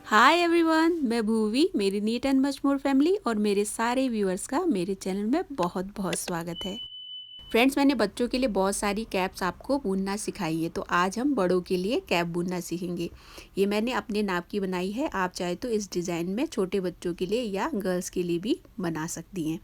Hi everyone, मैं भूवी। मेरी neat and much more family और मेरे सारे व्यूअर्स का मेरे चैनल में बहुत बहुत स्वागत है। फ्रेंड्स, मैंने बच्चों के लिए बहुत सारी कैप्स आपको बुनना सिखाई है, तो आज हम बड़ों के लिए कैप बुनना सीखेंगे। ये मैंने अपने नाप की बनाई है। आप चाहे तो इस डिज़ाइन में छोटे बच्चों के लिए या गर्ल्स के लिए भी बना सकती हैं।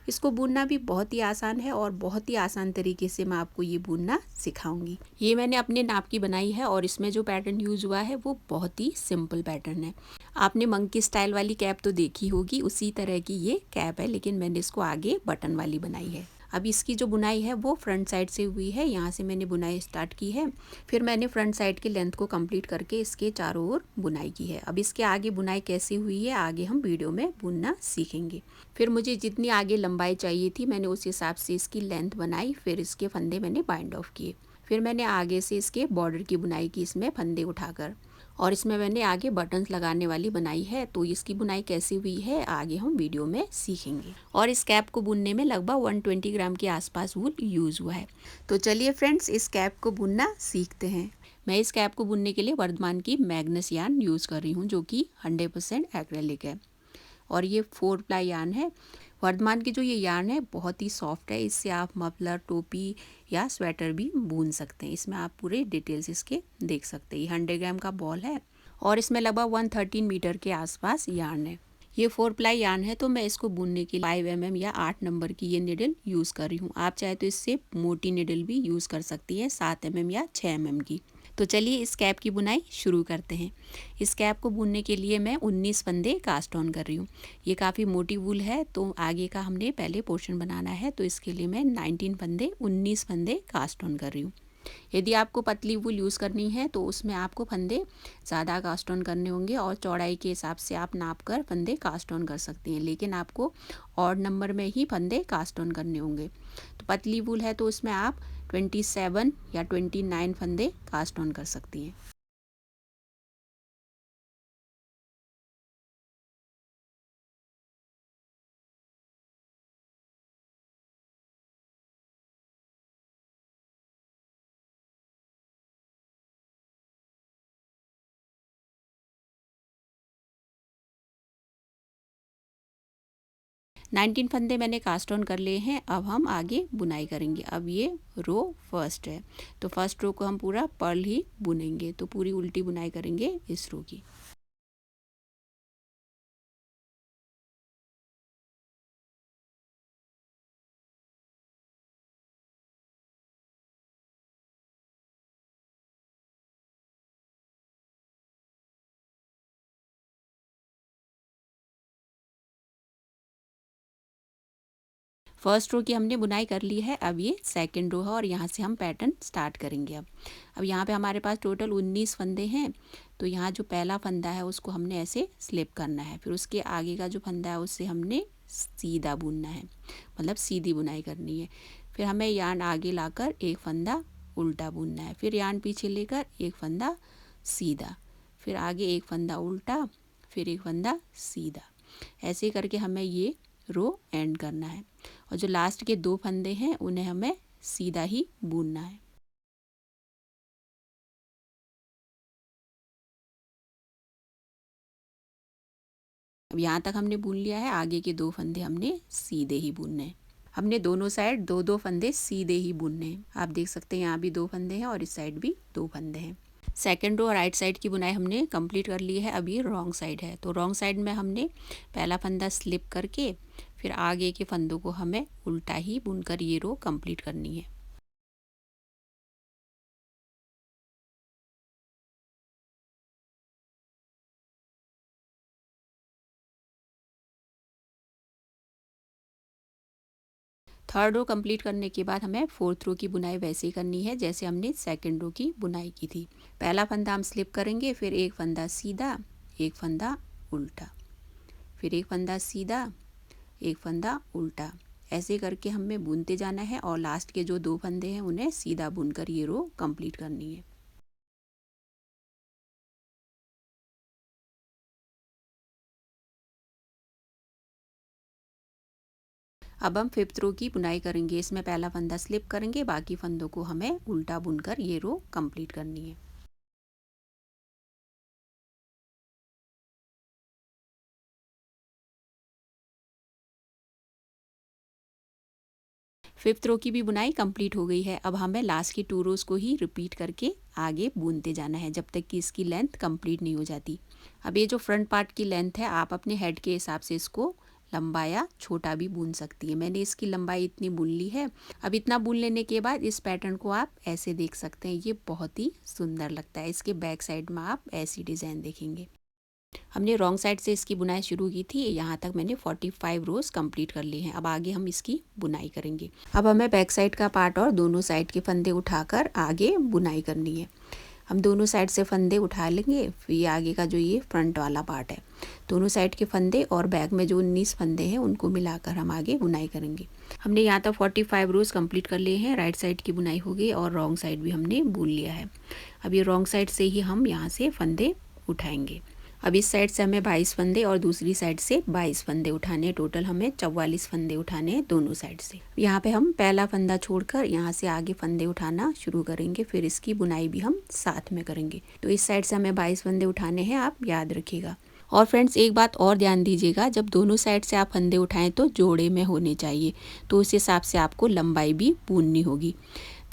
इसको बुनना भी बहुत ही आसान है और बहुत ही आसान तरीके से मैं आपको ये बुनना सिखाऊंगी। ये मैंने अपने नाप की बनाई है और इसमें जो पैटर्न यूज़ हुआ है वो बहुत ही सिंपल पैटर्न है। आपने मंकी स्टाइल वाली कैप तो देखी होगी, उसी तरह की ये कैप है, लेकिन मैंने इसको आगे बटन वाली बनाई है। अब इसकी जो बुनाई है वो फ्रंट साइड से हुई है। यहाँ से मैंने बुनाई स्टार्ट की है, फिर मैंने फ्रंट साइड के लेंथ को कंप्लीट करके इसके चारों ओर बुनाई की है। अब इसके आगे बुनाई कैसी हुई है आगे हम वीडियो में बुनना सीखेंगे। फिर मुझे जितनी आगे लंबाई चाहिए थी मैंने उस हिसाब से इसकी लेंथ बनाई, फिर इसके फंदे मैंने बाइंड ऑफ किए। फिर मैंने आगे से इसके बॉर्डर की बुनाई की इसमें फंदे उठाकर, और इसमें मैंने आगे बटन्स लगाने वाली बनाई है। तो इसकी बुनाई कैसी हुई है आगे हम वीडियो में सीखेंगे। और इस कैप को बुनने में लगभग 120 ग्राम के आसपास वूल यूज़ हुआ है। तो चलिए फ्रेंड्स, इस कैप को बुनना सीखते हैं। मैं इस कैप को बुनने के लिए वर्धमान की मैग्नस यार्न यूज़ कर रही हूँ, जो कि 100% एक्रेलिक है और ये 4 प्लाई यार्न है। वर्धमान की जो ये यार्न है बहुत ही सॉफ्ट है। इससे आप मफलर, टोपी या स्वेटर भी बुन सकते हैं। इसमें आप पूरे डिटेल्स इसके देख सकते हैं। ये 100 ग्राम का बॉल है और इसमें लगभग 113 मीटर के आसपास यार्न है। ये 4 प्लाई यार्न है, तो मैं इसको बुनने के लिए 5 mm या 8 नंबर की ये निडल यूज़ कर रही हूँ। आप चाहे तो इससे मोटी निडल भी यूज़ कर सकती है, 7 mm या 6 mm की। तो चलिए इस कैप की बुनाई शुरू करते हैं। इस कैप को बुनने के लिए मैं 19 फंदे कास्ट ऑन कर रही हूँ। ये काफ़ी मोटी वूल है, तो आगे का हमने पहले पोर्शन बनाना है, तो इसके लिए मैं 19 फंदे कास्ट ऑन कर रही हूँ। यदि आपको पतली वूल यूज़ करनी है तो उसमें आपको फंदे ज़्यादा कास्ट ऑन करने होंगे और चौड़ाई के हिसाब से आप नाप कर फंदे कास्ट ऑन कर सकती हैं, लेकिन आपको ऑड नंबर में ही फंदे कास्ट ऑन करने होंगे। तो पतली वूल है तो उसमें आप 27 या 29 फंदे कास्ट ऑन कर सकती हैं। नाइनटीन फंदे मैंने कास्ट ऑन कर लिए हैं। अब हम आगे बुनाई करेंगे। अब ये रो फर्स्ट है, तो फर्स्ट रो को हम पूरा पर्ल ही बुनेंगे, तो पूरी उल्टी बुनाई करेंगे इस रो की। फर्स्ट रो की हमने बुनाई कर ली है। अब ये सेकंड रो है और यहाँ से हम पैटर्न स्टार्ट करेंगे। अब यहाँ पे हमारे पास टोटल 19 फंदे हैं। तो यहाँ जो पहला फंदा है उसको हमने ऐसे स्लिप करना है, फिर उसके आगे का जो फंदा है उससे हमने सीधा बुनना है, मतलब सीधी बुनाई करनी है। फिर हमें यार्न आगे लाकर एक फंदा उल्टा बुनना है, फिर यार्न पीछे लेकर एक फंदा सीधा, फिर आगे एक फंदा उल्टा, फिर एक फंदा सीधा। ऐसे करके हमें ये रो एंड करना है। और जो लास्ट के 2 फंदे हैं उन्हें हमें सीधा ही बुनना है। अब यहाँ तक हमने बुन लिया है। आगे के 2 फंदे हमने सीधे ही बुनने हैं। हमने दोनों साइड 2-2 फंदे सीधे ही बुनने हैं। आप देख सकते हैं यहाँ भी 2 फंदे हैं और इस साइड भी 2 फंदे हैं। सेकेंड रो और राइट साइड की बुनाई हमने कंप्लीट कर ली है। अब ये रॉन्ग साइड है, तो रॉन्ग साइड में हमने पहला फंदा स्लिप करके फिर आगे के फंदों को हमें उल्टा ही बुनकर ये रो कंप्लीट करनी है। थर्ड रो कंप्लीट करने के बाद हमें फोर्थ रो की बुनाई वैसे ही करनी है जैसे हमने सेकंड रो की बुनाई की थी। पहला फंदा हम स्लिप करेंगे, फिर एक फंदा सीधा, एक फंदा उल्टा, फिर एक फंदा सीधा, एक फंदा उल्टा। ऐसे करके हमें बुनते जाना है और लास्ट के जो 2 फंदे हैं उन्हें सीधा बुनकर ये रो कंप्लीट करनी है। अब हम फिफ्थ रो की बुनाई करेंगे। इसमें पहला फंदा स्लिप करेंगे, बाकी फंदों को हमें उल्टा बुनकर ये रो कंप्लीट करनी है। 5th रो की भी बुनाई कंप्लीट हो गई है। अब हमें लास्ट की 2 रोज़ को ही रिपीट करके आगे बुनते जाना है जब तक कि इसकी लेंथ कंप्लीट नहीं हो जाती। अब ये जो फ्रंट पार्ट की लेंथ है, आप अपने हेड के हिसाब से इसको लंबा या छोटा भी बुन सकती है। मैंने इसकी लंबाई इतनी बुन ली है। अब इतना बुन लेने के बाद इस पैटर्न को आप ऐसे देख सकते हैं, ये बहुत ही सुंदर लगता है। इसके बैक साइड में आप ऐसी डिज़ाइन देखेंगे। हमने रॉन्ग साइड से इसकी बुनाई शुरू की थी। यहाँ तक मैंने 45 रोज़ कंप्लीट कर ली हैं। अब आगे हम इसकी बुनाई करेंगे। अब हमें बैक साइड का पार्ट और दोनों साइड के फंदे उठाकर आगे बुनाई करनी है। हम दोनों साइड से फंदे उठा लेंगे। फिर ये आगे का जो ये फ्रंट वाला पार्ट है, दोनों साइड के फंदे और बैक में जो 19 फंदे हैं उनको मिलाकर हम आगे बुनाई करेंगे। हमने यहाँ तक 45 रोज़ कंप्लीट कर लिए हैं। राइट साइड की बुनाई हो गई और रॉन्ग साइड भी हमने बुन लिया है। अब ये रॉन्ग साइड से ही हम यहाँ से फंदे उठाएंगे। अब इस साइड से हमें 22 फंदे और दूसरी साइड से 22 फंदे उठाने हैं। टोटल हमें 44 फंदे उठाने हैं दोनों साइड से। यहाँ पे हम पहला फंदा छोड़कर यहाँ से आगे फंदे उठाना शुरू करेंगे, फिर इसकी बुनाई भी हम साथ में करेंगे। तो इस साइड से हमें 22 फंदे उठाने हैं, आप याद रखिएगा। और फ्रेंड्स, एक बात और ध्यान दीजिएगा, जब दोनों साइड से आप फंदे उठाएं तो जोड़े में होने चाहिए, तो उस हिसाब से आपको लंबाई भी बुननी होगी।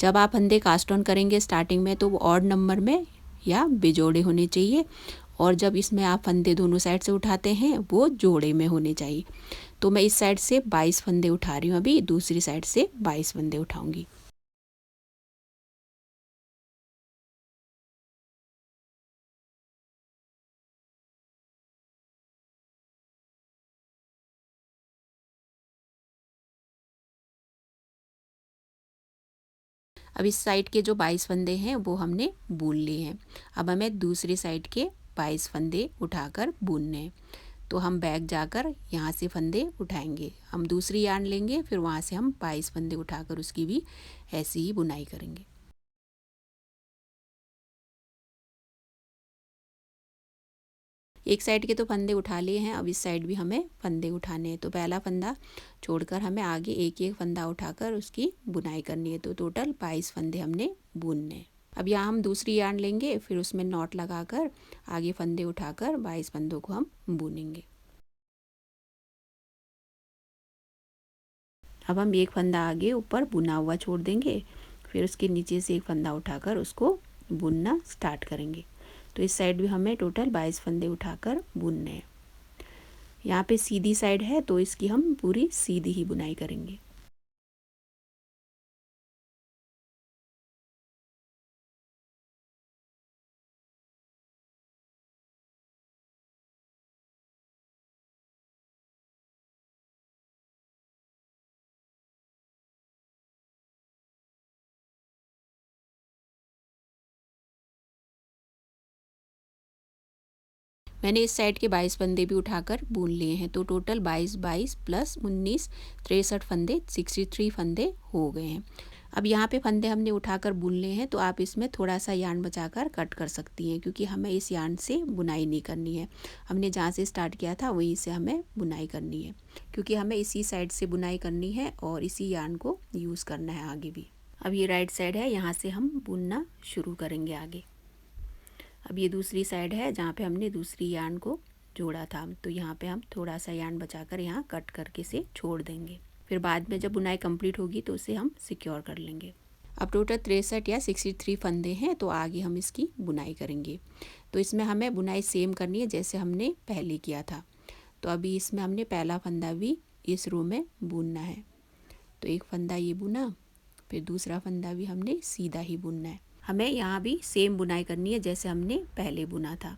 जब आप फंदे कास्ट ऑन करेंगे स्टार्टिंग में तो वो ऑड नंबर में या बेजोड़े होने चाहिए, और जब इसमें आप फंदे दोनों साइड से उठाते हैं वो जोड़े में होने चाहिए। तो मैं इस साइड से 22 फंदे उठा रही हूँ, अभी दूसरी साइड से 22 फंदे उठाऊंगी। अब इस साइड के जो 22 फंदे हैं वो हमने बुन लिए हैं। अब हमें दूसरी साइड के 22 फंदे उठाकर बुनने हैं। तो हम बैक जाकर यहाँ से फंदे उठाएंगे। हम दूसरी यार्न लेंगे, फिर वहाँ से हम 22 फंदे उठाकर उसकी भी ऐसी ही बुनाई करेंगे। एक साइड के तो फंदे उठा लिए हैं, अब इस साइड भी हमें फंदे उठाने हैं। तो पहला फंदा छोड़कर हमें आगे एक एक फंदा उठाकर उसकी बुनाई करनी है। तो टोटल 22 फंदे हमने बुनने हैं। अब यहाँ हम दूसरी यार्न लेंगे, फिर उसमें नॉट लगाकर आगे फंदे उठाकर 22 फंदों को हम बुनेंगे। अब हम एक फंदा आगे ऊपर बुना हुआ छोड़ देंगे, फिर उसके नीचे से एक फंदा उठाकर उसको बुनना स्टार्ट करेंगे। तो इस साइड भी हमें टोटल 22 फंदे उठाकर बुनने हैं। यहाँ पे सीधी साइड है तो इसकी हम पूरी सीधी ही बुनाई करेंगे। मैंने इस साइड के 22 फंदे भी उठाकर बुन लिए हैं। तो टोटल 22 प्लस 19 63 फंदे 63 फंदे हो गए हैं। अब यहाँ पे फंदे हमने उठाकर बुन लिए हैं, तो आप इसमें थोड़ा सा यार्न बचाकर कट कर सकती हैं, क्योंकि हमें इस यार्न से बुनाई नहीं करनी है। हमने जहाँ से स्टार्ट किया था वहीं से हमें बुनाई करनी है, क्योंकि हमें इसी साइड से बुनाई करनी है और इसी यार्न को यूज़ करना है आगे भी। अब ये राइट साइड है, यहाँ से हम बुनना शुरू करेंगे आगे। अब ये दूसरी साइड है जहाँ पे हमने दूसरी यार्न को जोड़ा था, तो यहाँ पे हम थोड़ा सा यार्न बचाकर यहाँ कट करके से छोड़ देंगे। फिर बाद में जब बुनाई कंप्लीट होगी तो उसे हम सिक्योर कर लेंगे। अब टोटल 63 या 63 फंदे हैं, तो आगे हम इसकी बुनाई करेंगे। तो इसमें हमें बुनाई सेम करनी है जैसे हमने पहले किया था। तो अभी इसमें हमने पहला फंदा भी इस रो में बुनना है। तो एक फंदा ये बुना, फिर दूसरा फंदा भी हमने सीधा ही बुनना है। हमें यहाँ भी सेम बुनाई करनी है जैसे हमने पहले बुना था।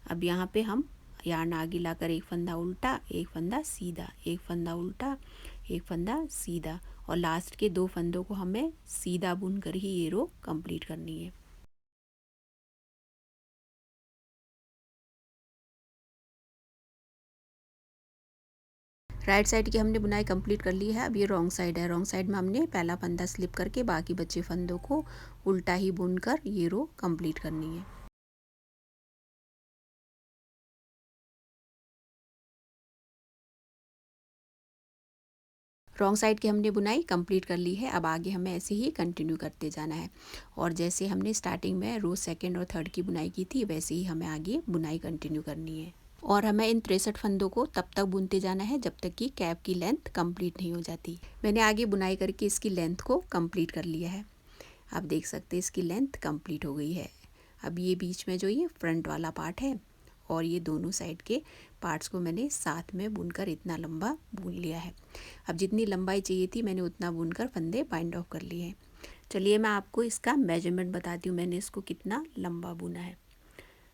अब यहाँ पे हम यार्न आगे लाकर एक फंदा उल्टा, एक फंदा सीधा, एक फंदा उल्टा, एक फंदा सीधा, और लास्ट के 2 फंदों को हमें सीधा बुनकर ही ये रो कंप्लीट करनी है। राइट साइड की हमने बुनाई कंप्लीट कर ली है। अब ये रॉन्ग साइड है। रॉन्ग साइड में हमने पहला फंदा स्लिप करके बाकी बचे फंदों को उल्टा ही बुनकर ये रो कंप्लीट करनी है। रॉन्ग साइड की हमने बुनाई कंप्लीट कर ली है। अब आगे हमें ऐसे ही कंटिन्यू करते जाना है, और जैसे हमने स्टार्टिंग में रो सेकंड और थर्ड की बुनाई की थी वैसे ही हमें आगे बुनाई कंटिन्यू करनी है। और हमें इन 63 फंदों को तब तक बुनते जाना है जब तक कि कैप की लेंथ कंप्लीट नहीं हो जाती। मैंने आगे बुनाई करके इसकी लेंथ को कंप्लीट कर लिया है। आप देख सकते हैं इसकी लेंथ कंप्लीट हो गई है। अब ये बीच में जो ये फ्रंट वाला पार्ट है और ये दोनों साइड के पार्ट्स को मैंने साथ में बुनकर इतना लंबा बुन लिया है। अब जितनी लंबाई चाहिए थी मैंने उतना बुनकर फंदे बाइंड ऑफ कर लिए हैं। चलिए मैं आपको इसका मेजरमेंट बताती हूँ, मैंने इसको कितना लंबा बुना है।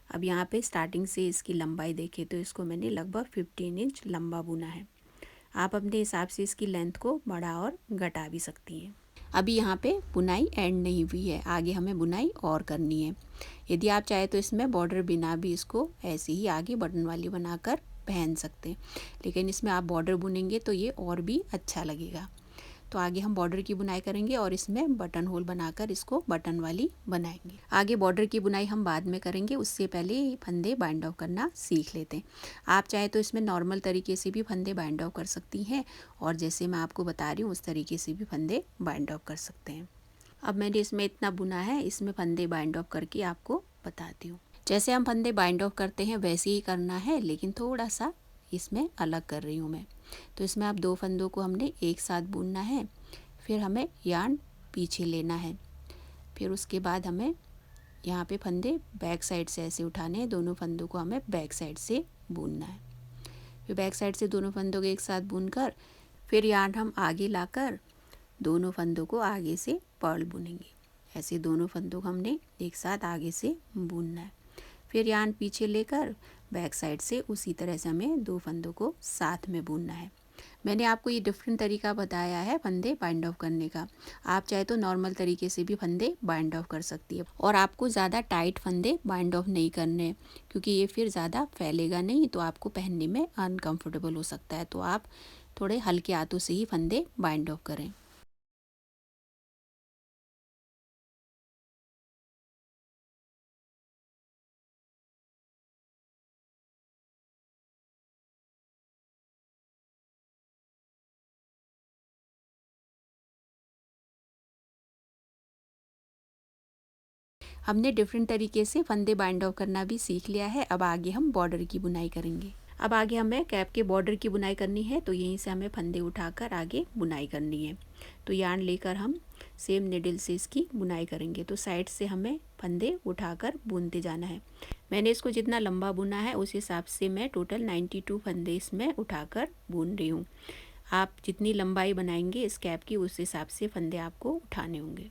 अब यहाँ पे स्टार्टिंग से इसकी लंबाई देखें तो इसको मैंने लगभग 15 इंच लंबा बुना है। आप अपने हिसाब से इसकी लेंथ को बढ़ा और घटा भी सकती हैं। अभी यहाँ पे बुनाई एंड नहीं हुई है, आगे हमें बुनाई और करनी है। यदि आप चाहे तो इसमें बॉर्डर बिना भी इसको ऐसे ही आगे बटन वाली बनाकर पहन सकते हैं, लेकिन इसमें आप बॉर्डर बुनेंगे तो ये और भी अच्छा लगेगा। तो आगे हम बॉर्डर की बुनाई करेंगे और इसमें बटन होल बनाकर इसको बटन वाली बनाएंगे। आगे बॉर्डर की बुनाई हम बाद में करेंगे, उससे पहले ये फंदे बाइंड ऑफ करना सीख लेते हैं। आप चाहे तो इसमें नॉर्मल तरीके से भी फंदे बाइंड ऑफ कर सकती हैं और जैसे मैं आपको बता रही हूँ उस तरीके से भी फंदे बाइंड ऑफ कर सकते हैं। अब मैंने इसमें इतना बुना है, इसमें फंदे बाइंड ऑफ करके आपको बताती हूँ। जैसे हम फंदे बाइंड ऑफ करते हैं वैसे ही करना है, लेकिन थोड़ा सा इसमें अलग कर रही हूँ मैं। तो इसमें आप 2 फंदों को हमने एक साथ बुनना है, फिर हमें यार्न पीछे लेना है, फिर उसके बाद हमें यहाँ पे फंदे बैक साइड से ऐसे उठाने हैं, दोनों फंदों को हमें बैक साइड से बुनना है। फिर बैक साइड से दोनों फंदों को एक साथ बुनकर फिर यार्न हम आगे लाकर दोनों फंदों को आगे से पर्ल बुनेंगे। ऐसे दोनों फंदों को हमने एक साथ आगे से बुनना है। फिर यार्न पीछे लेकर बैक साइड से उसी तरह से हमें 2 फंदों को साथ में बुनना है। मैंने आपको ये डिफरेंट तरीका बताया है फंदे बाइंड ऑफ करने का। आप चाहे तो नॉर्मल तरीके से भी फंदे बाइंड ऑफ कर सकती है और आपको ज़्यादा टाइट फंदे बाइंड ऑफ नहीं करने, क्योंकि ये फिर ज़्यादा फैलेगा नहीं तो आपको पहनने में अनकंफर्टेबल हो सकता है। तो आप थोड़े हल्के हाथों से ही फंदे बाइंड ऑफ करें। हमने डिफरेंट तरीके से फंदे बाइंड ऑफ करना भी सीख लिया है। अब आगे हम बॉर्डर की बुनाई करेंगे। अब आगे हमें कैप के बॉर्डर की बुनाई करनी है, तो यहीं से हमें फंदे उठाकर आगे बुनाई करनी है। तो यार्न लेकर हम सेम निडल से इसकी बुनाई करेंगे। तो साइड से हमें फंदे उठाकर बुनते जाना है। मैंने इसको जितना लंबा बुना है उस हिसाब से मैं टोटल 92 फंदे इसमें उठाकर बुन रही हूँ। आप जितनी लंबाई बनाएंगे इस कैप की उस हिसाब से फंदे आपको उठाने होंगे।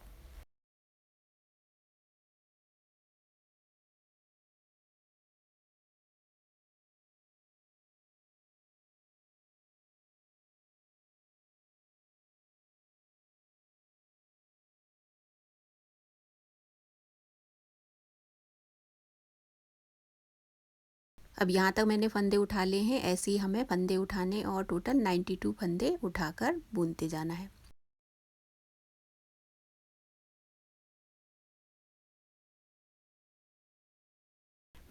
अब यहाँ तक मैंने फंदे उठा लिए हैं, ऐसे ही हमें फंदे उठाने और टोटल 92 फंदे उठाकर बुनते जाना है।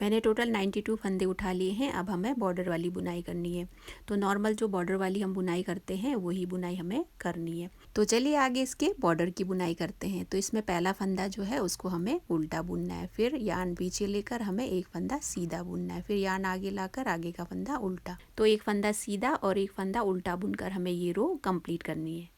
मैंने टोटल 92 फंदे उठा लिए हैं। अब हमें बॉर्डर वाली बुनाई करनी है। तो नॉर्मल जो बॉर्डर वाली हम बुनाई करते हैं वही बुनाई हमें करनी है। तो चलिए आगे इसके बॉर्डर की बुनाई करते हैं। तो इसमें पहला फंदा जो है उसको हमें उल्टा बुनना है, फिर यार्न पीछे लेकर हमें एक फंदा सीधा बुनना है, फिर यार्न आगे लाकर आगे का फंदा उल्टा। तो एक फंदा सीधा और एक फंदा उल्टा बुनकर हमें ये रो कंप्लीट करनी है।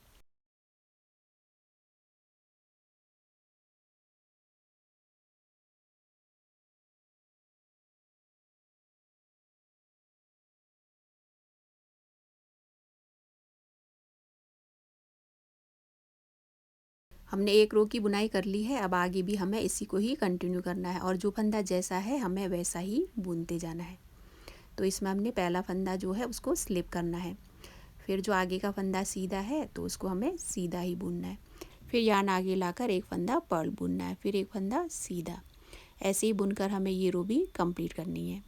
हमने एक रो की बुनाई कर ली है। अब आगे भी हमें इसी को ही कंटिन्यू करना है और जो फंदा जैसा है हमें वैसा ही बुनते जाना है। तो इसमें हमने पहला फंदा जो है उसको स्लिप करना है, फिर जो आगे का फंदा सीधा है तो उसको हमें सीधा ही बुनना है, फिर यार्न आगे लाकर एक फंदा पर्ल बुनना है, फिर एक फंदा सीधा। ऐसे ही बुनकर हमें ये रो भी कंप्लीट करनी है।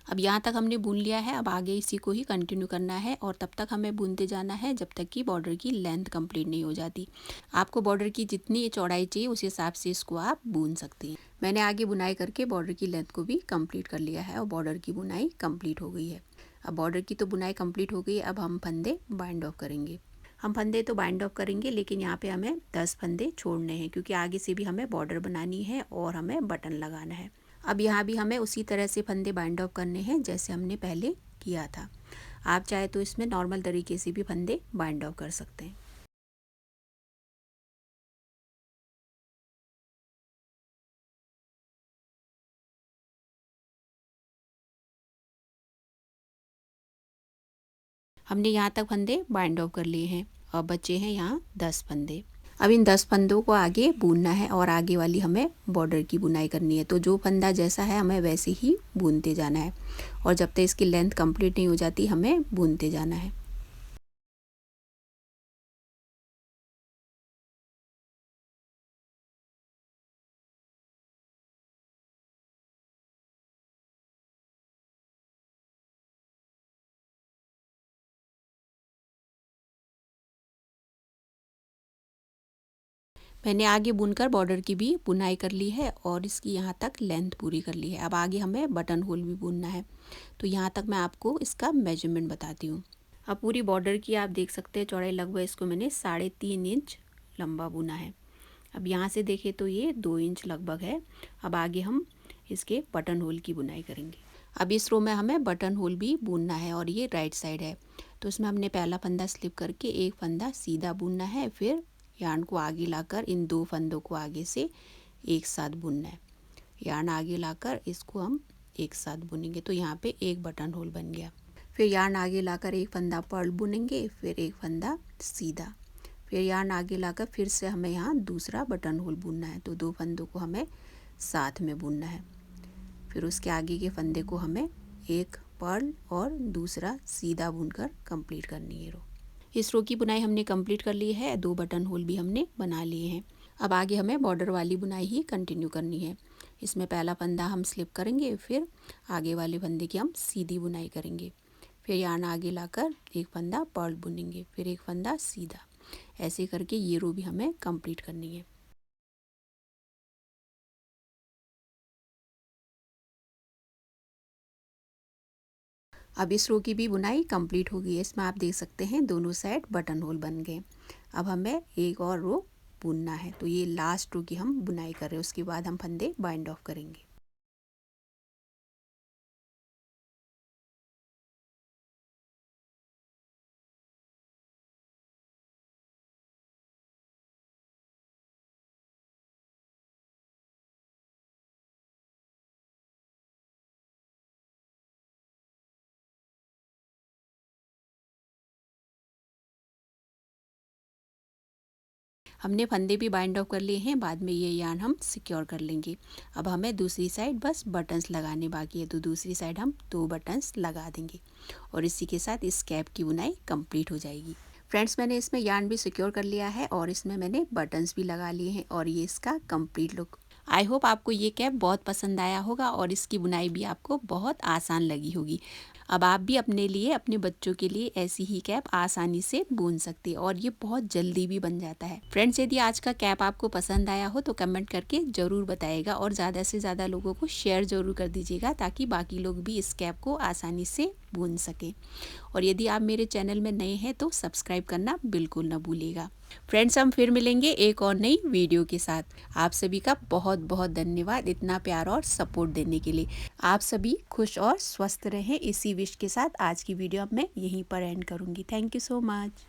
अब यहाँ तक हमने बुन लिया है। अब आगे इसी को ही कंटिन्यू करना है और तब तक हमें बुनते जाना है जब तक कि बॉर्डर की लेंथ कंप्लीट नहीं हो जाती। आपको बॉर्डर की जितनी चौड़ाई चाहिए उस हिसाब से इसको आप बुन सकती हैं। मैंने आगे बुनाई करके बॉर्डर की लेंथ को भी कंप्लीट कर लिया है और बॉर्डर की बुनाई कंप्लीट हो गई है। अब बॉर्डर की तो बुनाई कंप्लीट हो गई, अब हम फंदे बाइंड ऑफ करेंगे। हम फंदे तो बाइंड ऑफ करेंगे, लेकिन यहाँ पे हमें 10 फंदे छोड़ने हैं क्योंकि आगे से भी हमें बॉर्डर बनानी है और हमें बटन लगाना है। अब यहाँ भी हमें उसी तरह से फंदे बाइंड ऑफ करने हैं जैसे हमने पहले किया था। आप चाहे तो इसमें नॉर्मल तरीके से भी फंदे बाइंड ऑफ कर सकते हैं। हमने यहाँ तक फंदे बाइंड ऑफ कर लिए हैं और बचे हैं यहाँ 10 फंदे। अब इन 10 फंदों को आगे बुनना है और आगे वाली हमें बॉर्डर की बुनाई करनी है। तो जो फंदा जैसा है हमें वैसे ही बुनते जाना है और जब तक इसकी लेंथ कंप्लीट नहीं हो जाती हमें बुनते जाना है। मैंने आगे बुनकर बॉर्डर की भी बुनाई कर ली है और इसकी यहाँ तक लेंथ पूरी कर ली है। अब आगे हमें बटन होल भी बुनना है, तो यहाँ तक मैं आपको इसका मेजरमेंट बताती हूँ। अब पूरी बॉर्डर की आप देख सकते हैं चौड़ाई लगभग इसको मैंने 3.5 इंच लंबा बुना है। अब यहाँ से देखें तो ये 2 इंच लगभग है। अब आगे हम इसके बटन होल की बुनाई करेंगे। अब इस रो में हमें बटन होल भी बुनना है और ये राइट साइड है, तो इसमें हमने पहला फंदा स्लिप करके एक फंदा सीधा बुनना है, फिर यार्न को आगे लाकर इन 2 फंदों को आगे से एक साथ बुनना है। यार्न आगे लाकर इसको हम एक साथ बुनेंगे, तो यहाँ पे एक बटन होल बन गया। फिर यार्न आगे लाकर एक फंदा पर्ल बुनेंगे, फिर एक फंदा सीधा, फिर यार्न आगे लाकर फिर से हमें यहाँ दूसरा बटन होल बुनना है। तो 2 फंदों को हमें साथ में बुनना है। फिर उसके आगे के फंदे को हमें एक पर्ल और दूसरा सीधा बुनकर कंप्लीट करनी है रो। इस रो की बुनाई हमने कंप्लीट कर ली है, 2 बटन होल भी हमने बना लिए हैं। अब आगे हमें बॉर्डर वाली बुनाई ही कंटिन्यू करनी है। इसमें पहला फंदा हम स्लिप करेंगे, फिर आगे वाले फंदे की हम सीधी बुनाई करेंगे, फिर यार्न आगे लाकर एक फंदा पर्ल बुनेंगे, फिर एक फंदा सीधा। ऐसे करके ये रो भी हमें कंप्लीट करनी है। अब इस रो की भी बुनाई कंप्लीट हो गई है। इसमें आप देख सकते हैं दोनों साइड बटन होल बन गए। अब हमें एक और रो बुनना है, तो ये लास्ट रो की हम बुनाई कर रहे हैं। उसके बाद हम फंदे बाइंड ऑफ करेंगे। हमने फंदे भी बाइंड ऑफ कर लिए हैं, बाद में ये यार्न हम सिक्योर कर लेंगे। अब हमें दूसरी साइड बस बटन्स लगाने बाकी है, तो दूसरी साइड हम 2 बटन्स लगा देंगे और इसी के साथ इस कैप की बुनाई कंप्लीट हो जाएगी। फ्रेंड्स, मैंने इसमें यार्न भी सिक्योर कर लिया है और इसमें मैंने बटन्स भी लगा लिए हैं और ये इसका कंप्लीट लुक। आई होप आपको ये कैप बहुत पसंद आया होगा और इसकी बुनाई भी आपको बहुत आसान लगी होगी। अब आप भी अपने लिए, अपने बच्चों के लिए ऐसी ही कैप आसानी से बुन सकते हैं और ये बहुत जल्दी भी बन जाता है। फ्रेंड्स, यदि आज का कैप आपको पसंद आया हो तो कमेंट करके ज़रूर बताइएगा और ज़्यादा से ज़्यादा लोगों को शेयर ज़रूर कर दीजिएगा ताकि बाकी लोग भी इस कैप को आसानी से बुन सकें। और यदि आप मेरे चैनल में नए हैं तो सब्सक्राइब करना बिल्कुल ना भूलिएगा। फ्रेंड्स, हम फिर मिलेंगे एक और नई वीडियो के साथ। आप सभी का बहुत बहुत धन्यवाद इतना प्यार और सपोर्ट देने के लिए। आप सभी खुश और स्वस्थ रहें, इसी विश के साथ आज की वीडियो अब मैं यहीं पर एंड करूँगी। Thank you so much.